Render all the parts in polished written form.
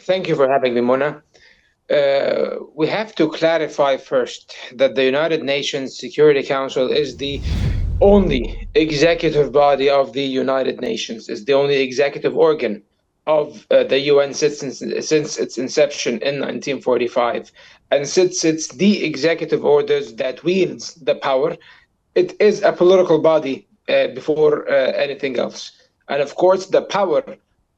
Thank you for having me, Mona. We have to clarify first that the United Nations Security Council is the only executive body of the United Nations, is the only executive organ of the UN since its inception in 1945. And since it's the executive orders that wields the power, it is a political body before anything else. And of course, the power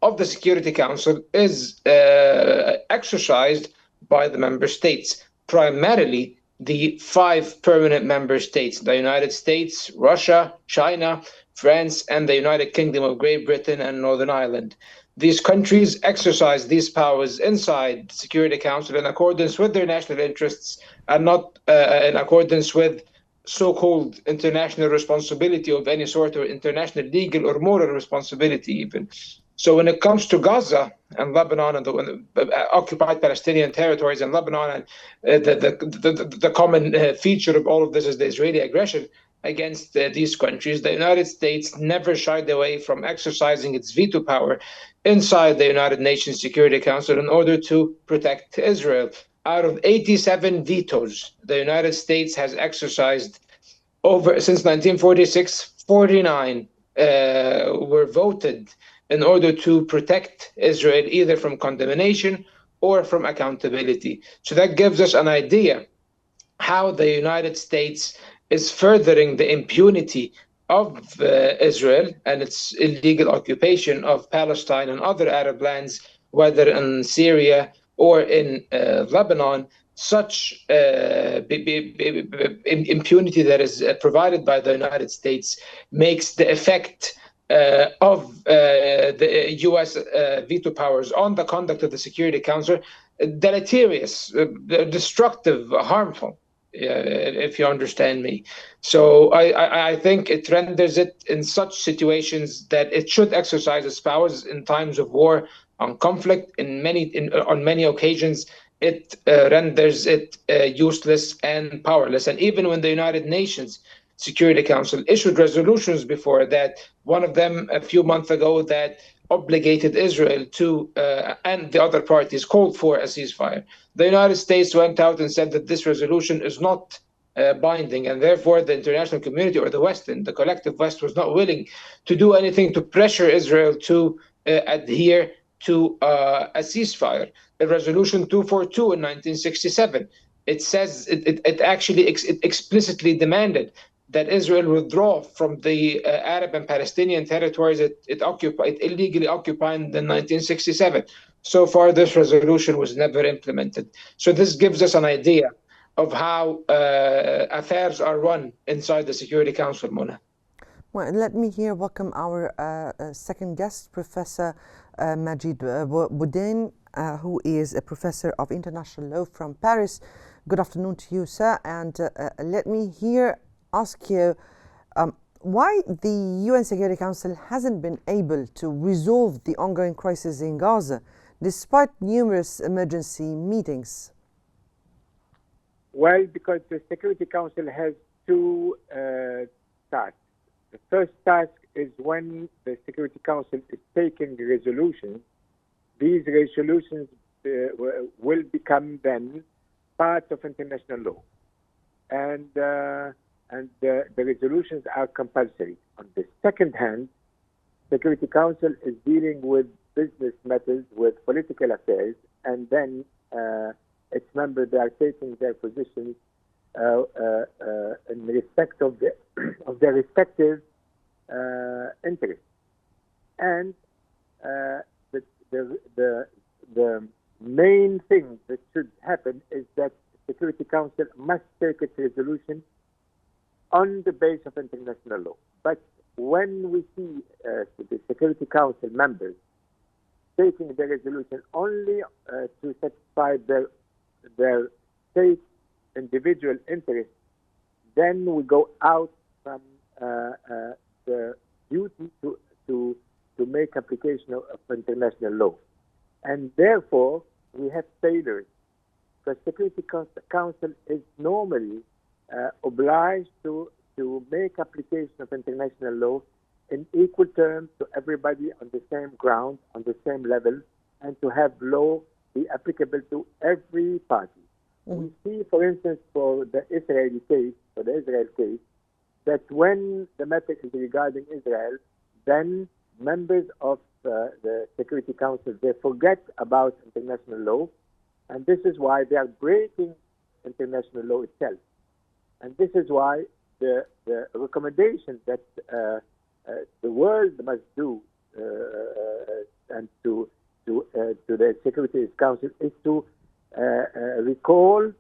of the Security Council is exercised by the member states, primarily the five permanent member states: the United States, Russia, China, France, and the United Kingdom of Great Britain and Northern Ireland. These countries exercise these powers inside the Security Council in accordance with their national interests and not in accordance with so-called international responsibility of any sort, or international legal or moral responsibility even. So when it comes to Gaza and Lebanon and the occupied Palestinian territories in Lebanon, and the common feature of all of this is the Israeli aggression against these countries, the United States never shied away from exercising its veto power inside the United Nations Security Council in order to protect Israel. Out of 87 vetoes the United States has exercised over since 1946, 49 were voted in order to protect Israel either from condemnation or from accountability. So that gives us an idea how the United States is furthering the impunity of Israel and its illegal occupation of Palestine and other Arab lands, whether in Syria or in Lebanon. Such impunity that is provided by the United States makes the effect of the U.S. Veto powers on the conduct of the Security Council deleterious, destructive, harmful, if you understand me. So I think it renders it in such situations that it should exercise its powers in times of war, on conflict, on many occasions. It renders it useless and powerless. And even when the United Nations Security Council issued resolutions before that, one of them a few months ago that obligated Israel to, and the other parties called for a ceasefire. The United States went out and said that this resolution is not binding, and therefore the international community, or the West, and the collective West, was not willing to do anything to pressure Israel to adhere to a ceasefire. The Resolution 242 in 1967, it says it actually it explicitly demanded that Israel withdraw from the Arab and Palestinian territories it illegally occupied in 1967. So far, this resolution was never implemented. So this gives us an idea of how affairs are run inside the Security Council, Mona. Well, let me here welcome our second guest, Professor Majid Boudin, who is a professor of international law from Paris. Good afternoon to you, sir. And let me here ask you why the UN Security Council hasn't been able to resolve the ongoing crisis in Gaza, despite numerous emergency meetings. Well, because the Security Council has two tasks. The first task is when the Security Council is taking resolutions, these resolutions will become then part of international law. And the resolutions are compulsory. On the second hand, Security Council is dealing with business matters, with political affairs, and then its members are taking their positions in respect of their respective interests. And the main thing that should happen is that the Security Council must take its resolution on the base of international law. But when we see the Security Council members taking the resolution only to satisfy their state individual interests, then we go out from the duty to make application of international law. And therefore, we have failures. The Security Council is normally obliged to make application of international law in equal terms to everybody on the same ground, on the same level, and to have law be applicable to every party. We see, for instance, for the Israel case, that when the matter is regarding Israel, then members of the Security Council, they forget about international law, and this is why they are breaking international law itself. And this is why the recommendation that the world must do and to the Security Council is to recall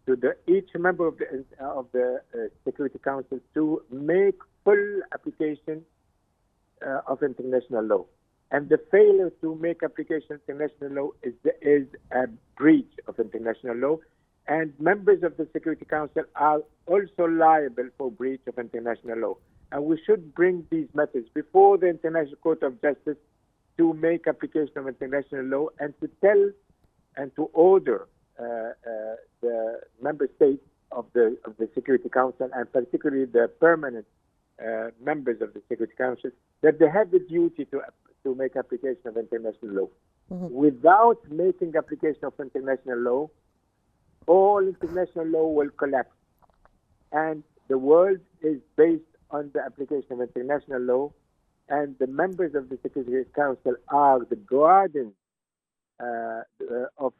to each member of the Security Council to make full application of international law. And the failure to make application of international law is a breach of international law. And members of the Security Council are also liable for breach of international law. And we should bring these matters before the International Court of Justice to make application of international law and to tell and to order the member states of the Security Council, and particularly the permanent members of the Security Council, that they have the duty to make application of international law. Without making application of international law, all international law will collapse. And the world is based on the application of international law, and the members of the Security Council are the guardians of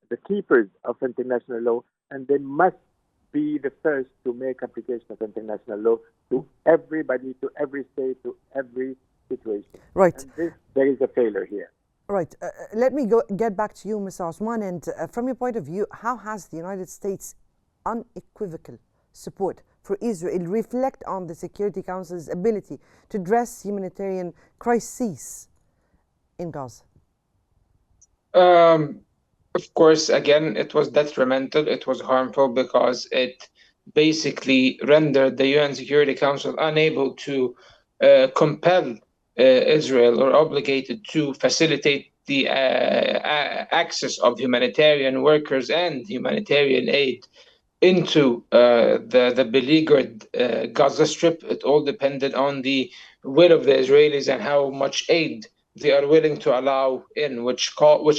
the keepers of international law, and they must be the first to make application of international law to everybody, to every state, to every situation. Right. And there is a failure here. Right. Let me get back to you, Mr. Osman. And from your point of view, how has the United States' unequivocal support for Israel reflect on the Security Council's ability to address humanitarian crises in Gaza? Of course, again, it was detrimental. It was harmful because it basically rendered the UN Security Council unable to compel Israel or obligated to facilitate the access of humanitarian workers and humanitarian aid into the beleaguered Gaza Strip. It all depended on the will of the Israelis and how much aid they are willing to allow in, which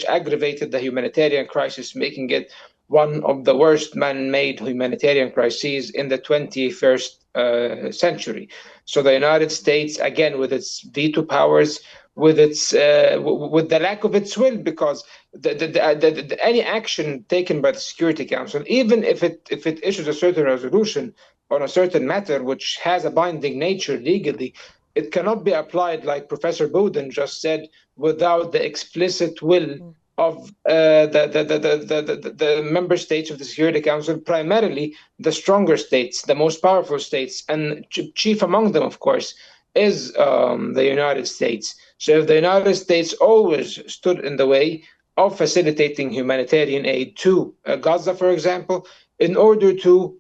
aggravated the humanitarian crisis, making it one of the worst man-made humanitarian crises in the 21st century. So the United States, again, with its veto powers, with the lack of its will, because any action taken by the Security Council, even if it issues a certain resolution on a certain matter which has a binding nature legally, it cannot be applied, like Professor Bowden just said, without the explicit will of the member states of the Security Council, primarily the stronger states, the most powerful states, and chief among them, of course, is the United States. So if the United States always stood in the way of facilitating humanitarian aid to Gaza, for example, in order to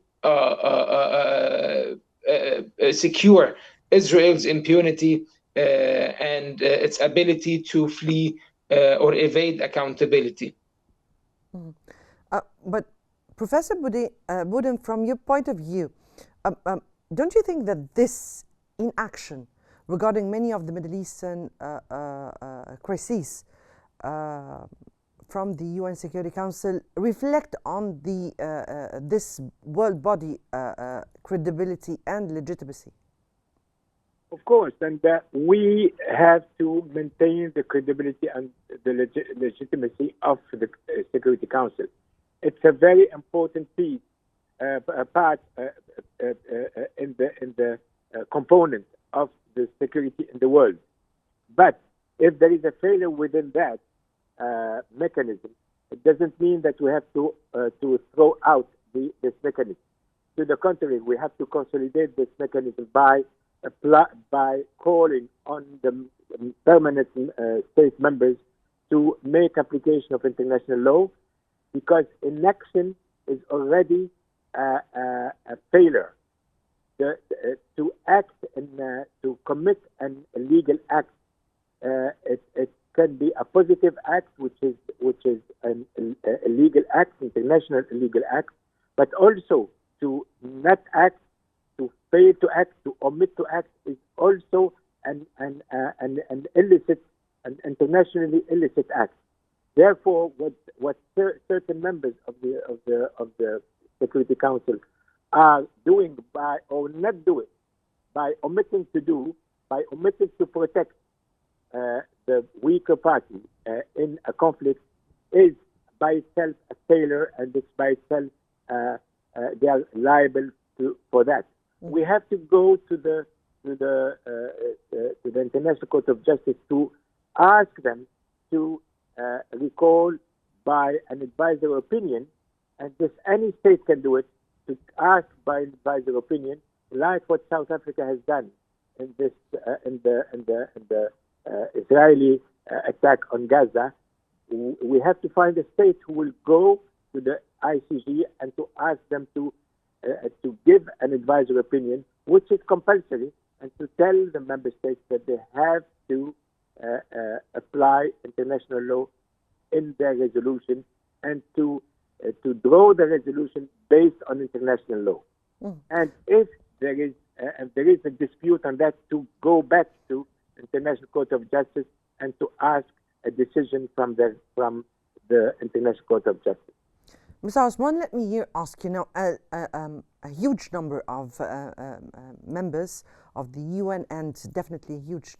secure Israel's impunity and its ability to flee or evade accountability. But Professor Bowden, from your point of view, don't you think that this inaction regarding many of the Middle Eastern crises from the UN Security Council reflect on this world body credibility and legitimacy? Of course, and we have to maintain the credibility and the legitimacy of the Security Council. It's a very important piece, part in the component of the security in the world. But if there is a failure within that mechanism, it doesn't mean that we have to throw out this mechanism. To the contrary, we have to consolidate this mechanism by calling on the permanent state members to make application of international law, because inaction is already a failure. To act and to commit an illegal act, it can be a positive act, which is an illegal act, international illegal act, but also to not act, to fail to act, to omit to act is also an illicit an internationally illicit act. Therefore, what certain members of the Security Council are doing by or not doing, by omitting to protect the weaker party in a conflict, is by itself a failure, and it's by itself they are liable for that. We have to go to the International Court of Justice to ask them to recall by an advisory opinion, and this any state can do it, to ask by an advisory opinion, like what South Africa has done in this in the Israeli attack on Gaza. We have to find a state who will go to the ICJ and to ask them to give an advisory opinion, which is compulsory, and to tell the member states that they have to apply international law in their resolution, and to draw the resolution based on international law. And if there is a dispute on that, to go back to International Court of Justice and to ask a decision from the International Court of Justice. Mr. Osman, let me here ask you now, a huge number of members of the UN, and definitely a huge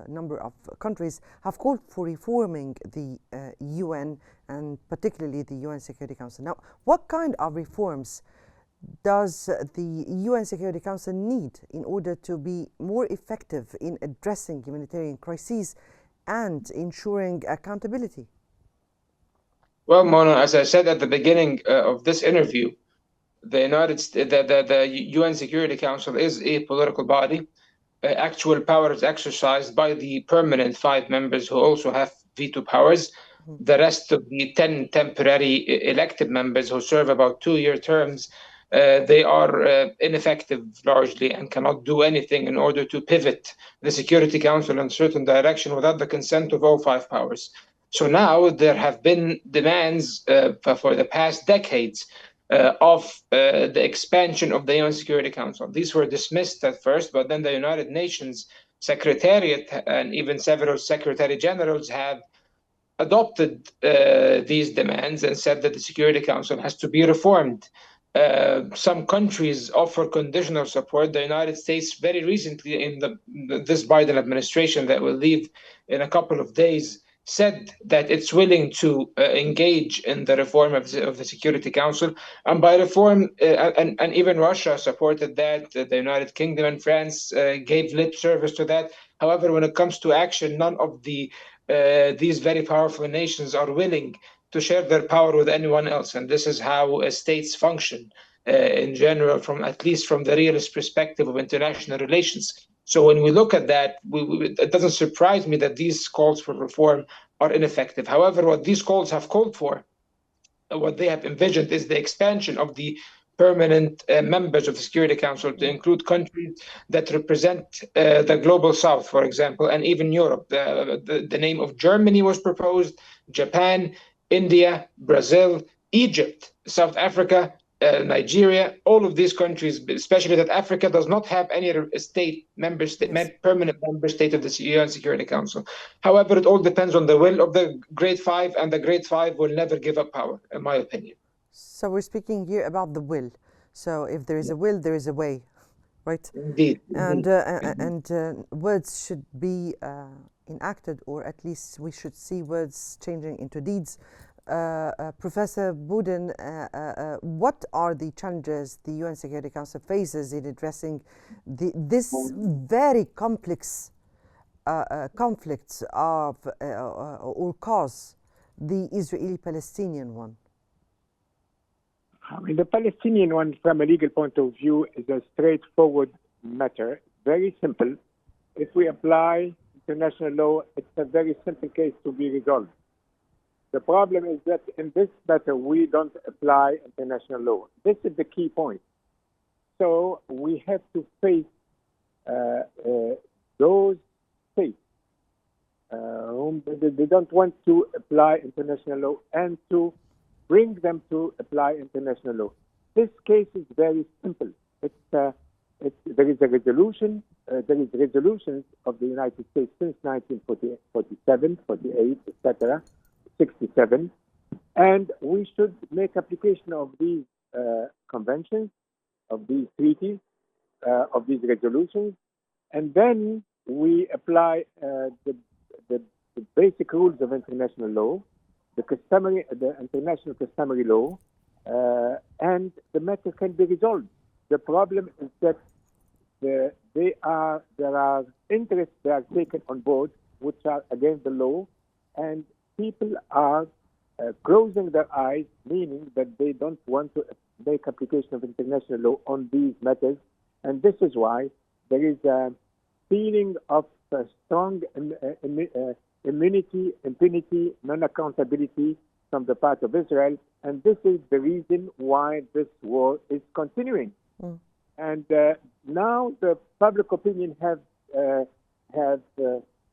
number of countries, have called for reforming the UN, and particularly the UN Security Council. Now, what kind of reforms does the UN Security Council need in order to be more effective in addressing humanitarian crises and ensuring accountability? Well, Mona, as I said at the beginning of this interview, the UN Security Council is a political body. Actual power is exercised by the permanent 5 members, who also have veto powers. The rest of the 10 temporary elected members, who serve about 2-year terms, they are ineffective largely, and cannot do anything in order to pivot the Security Council in a certain direction without the consent of all 5 powers. So now there have been demands for the past decades of the expansion of the UN Security Council. These were dismissed at first, but then the United Nations Secretariat and even several Secretary Generals have adopted these demands and said that the Security Council has to be reformed. Some countries offer conditional support. The United States very recently, in this Biden administration that will leave in a couple of days, said that it's willing to engage in the reform of the Security Council. And by reform, and even Russia supported that, the United Kingdom and France gave lip service to that. However, when it comes to action, none of these very powerful nations are willing to share their power with anyone else. And this is how states function in general, at least from the realist perspective of international relations. So when we look at that, it doesn't surprise me that these calls for reform are ineffective. However, what these calls have called for, what they have envisioned, is the expansion of the permanent members of the Security Council to include countries that represent the global south, for example, and even Europe. The name of Germany was proposed, Japan, India, Brazil, Egypt, South Africa, Nigeria, all of these countries, especially that Africa does not have any permanent member state of the UN Security Council. However, it all depends on the will of the Great 5, and the Great 5 will never give up power, in my opinion. So we're speaking here about the will. So if there is a will, there is a way, right? Indeed. And words should be enacted, or at least we should see words changing into deeds. Professor Boudin, what are the challenges the UN Security Council faces in addressing this very complex conflicts of or cause, the Israeli-Palestinian one? I mean, the Palestinian one, from a legal point of view, is a straightforward matter, very simple. If we apply international law, it's a very simple case to be resolved. The problem is that in this matter, we don't apply international law. This is the key point. So we have to face those states whom they don't want to apply international law, and to bring them to apply international law. This case is very simple. It's there is a resolution. There is resolutions of the United States since 1947, 48, etc., 67, and we should make application of these conventions, of these treaties, of these resolutions, and then we apply the basic rules of international law, the international customary law, and the matter can be resolved. The problem is that there are interests that are taken on board which are against the law, and people are closing their eyes, meaning that they don't want to make application of international law on these matters. And this is why there is a feeling of strong impunity, non-accountability from the part of Israel. And this is the reason why this war is continuing. Mm. And now the public opinion have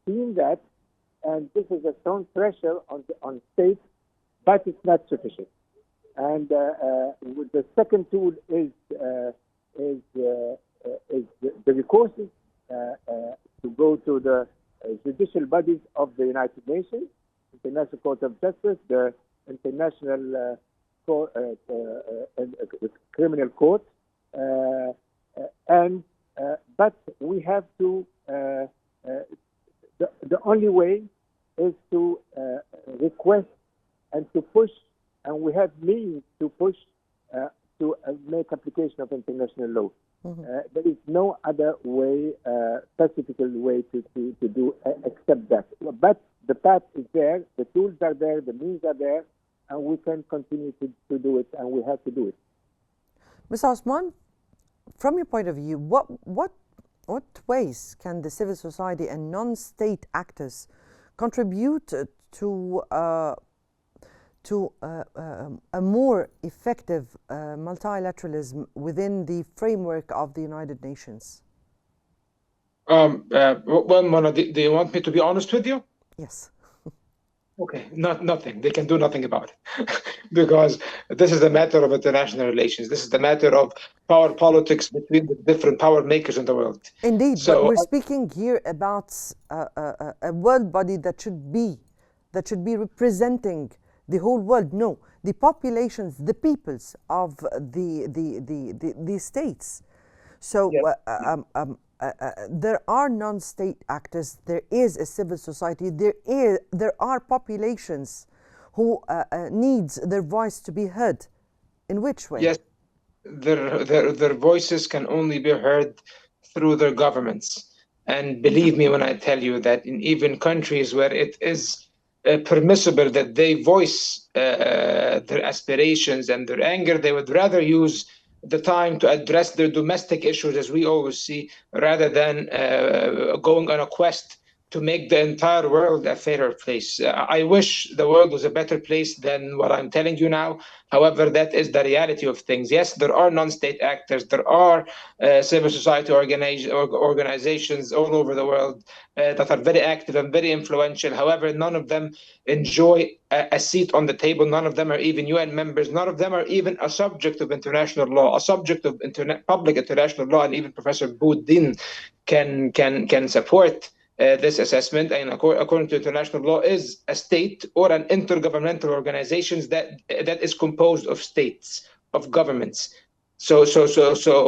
seen that, and this is a strong pressure on states, but it's not sufficient. And the second tool is the recourses to go to the judicial bodies of the United Nations, International Court of Justice, the International Criminal Court, but we have to. The only way is to request and to push, and we have means to push to make application of international law. Mm-hmm. There is no other way, pacifical way to do except that. But the path is there, the tools are there, the means are there, and we can continue to do it, and we have to do it. Mr. Osman, from your point of view, what ways can the civil society and non-state actors contribute to a more effective multilateralism within the framework of the United Nations? Well, Mona, do you want me to be honest with you? Yes. Okay, nothing. They can do nothing about it because this is a matter of international relations. This is the matter of power politics between the different power makers in the world. Indeed, so, but we're speaking here about a world body that should be representing the whole world. No, the populations, the peoples of the states. So yes. There are non-state actors, there is a civil society, there are populations who needs their voice to be heard. In which way? Yes, their voices can only be heard through their governments. And believe me when I tell you that in even countries where it is permissible that they voice their aspirations and their anger, they would rather use the time to address their domestic issues, as we always see, rather than going on a quest to make the entire world a fairer place. I wish the world was a better place than what I'm telling you now. However, that is the reality of things. Yes, there are non-state actors, there are civil society organizations all over the world that are very active and very influential. However, none of them enjoy a seat on the table. None of them are even UN members. None of them are even a subject of international law, a subject of public international law. And even Professor Boudin can support this assessment, and according to international law, is a state or an intergovernmental organization that is composed of states, of governments, so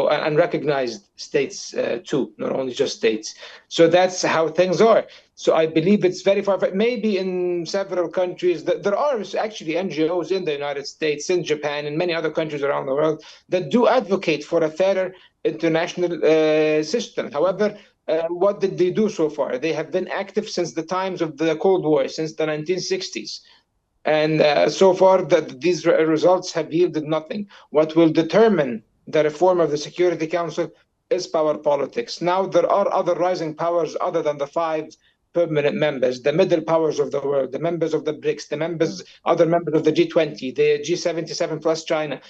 unrecognized states too, not only just states. So that's how things are. So I believe it's very far. Maybe in several countries, there are actually NGOs in the United States, in Japan, and many other countries around the world that do advocate for a fairer international system. However, what did they do so far? They have been active since the times of the Cold War, since the 1960s. And so far, these results have yielded nothing. What will determine the reform of the Security Council is power politics. Now, there are other rising powers other than the 5 permanent members, the middle powers of the world, the members of the BRICS, other members of the G20, the G77 plus China.